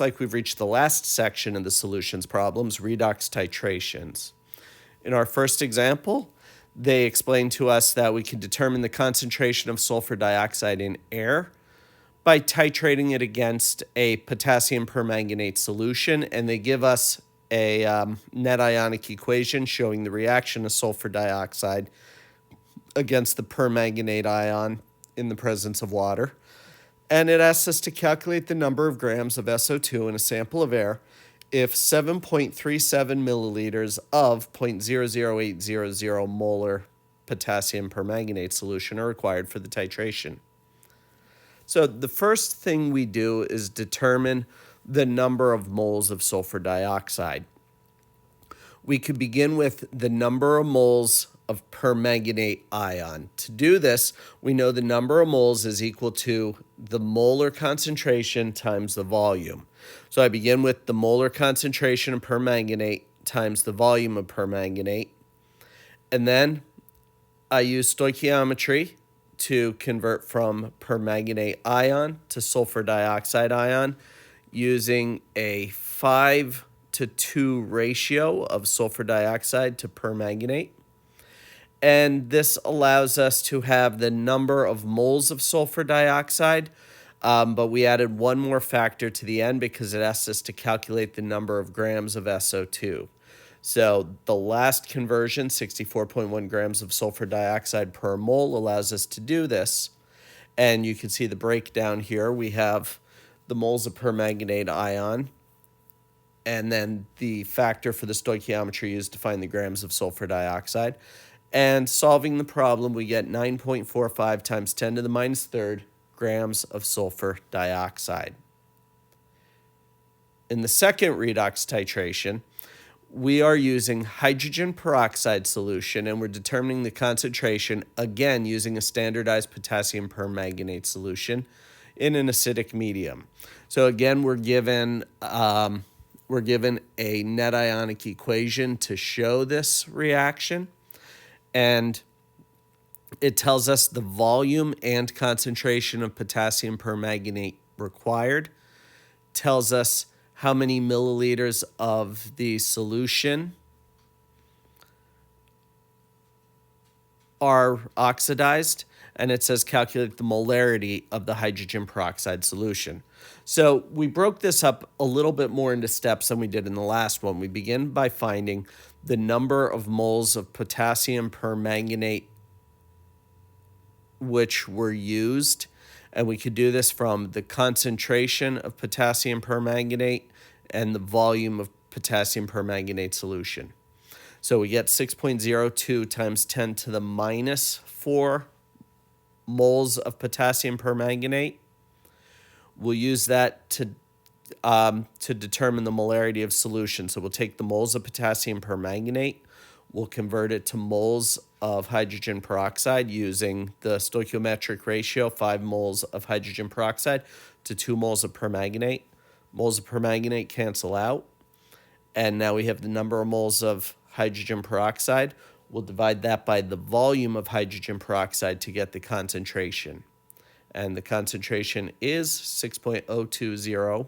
like we've reached the last section of the solutions problems, redox titrations. In our first example, they explain to us that we can determine the concentration of sulfur dioxide in air by titrating it against a potassium permanganate solution, and they give us a net ionic equation showing the reaction of sulfur dioxide against the permanganate ion in the presence of water. And it asks us to calculate the number of grams of SO2 in a sample of air if 7.37 milliliters of 0.00800 molar potassium permanganate solution are required for the titration. So the first thing we do is determine the number of moles of sulfur dioxide. We could begin with the number of moles of permanganate ion. To do this, we know the number of moles is equal to the molar concentration times the volume. So I begin with the molar concentration of permanganate times the volume of permanganate. And then I use stoichiometry to convert from permanganate ion to sulfur dioxide ion using a 5:2 ratio of sulfur dioxide to permanganate. And this allows us to have the number of moles of sulfur dioxide, but we added one more factor to the end because it asks us to calculate the number of grams of SO2. So the last conversion, 64.1 grams of sulfur dioxide per mole, allows us to do this. And you can see the breakdown here. We have the moles of permanganate ion, and then the factor for the stoichiometry used to find the grams of sulfur dioxide. And solving the problem, we get 9.45 times 10 to the minus third grams of sulfur dioxide. In the second redox titration, we are using hydrogen peroxide solution, and we're determining the concentration, again, using a standardized potassium permanganate solution in an acidic medium. So again, we're given a net ionic equation to show this reaction. And it tells us the volume and concentration of potassium permanganate required, tells us how many milliliters of the solution are oxidized, and it says calculate the molarity of the hydrogen peroxide solution. So we broke this up a little bit more into steps than we did in the last one. We begin by finding the number of moles of potassium permanganate which were used, and we could do this from the concentration of potassium permanganate and the volume of potassium permanganate solution. So we get 6.02 times 10 to the minus 4 moles of potassium permanganate. We'll use that to determine the molarity of solution. So we'll take the moles of potassium permanganate, we'll convert it to moles of hydrogen peroxide using the stoichiometric ratio, 5 moles of hydrogen peroxide to 2 moles of permanganate. Moles of permanganate cancel out, and now we have the number of moles of hydrogen peroxide. We'll divide that by the volume of hydrogen peroxide to get the concentration. And the concentration is 6.020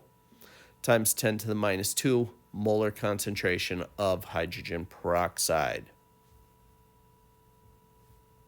times 10 to the minus 2 molar concentration of hydrogen peroxide.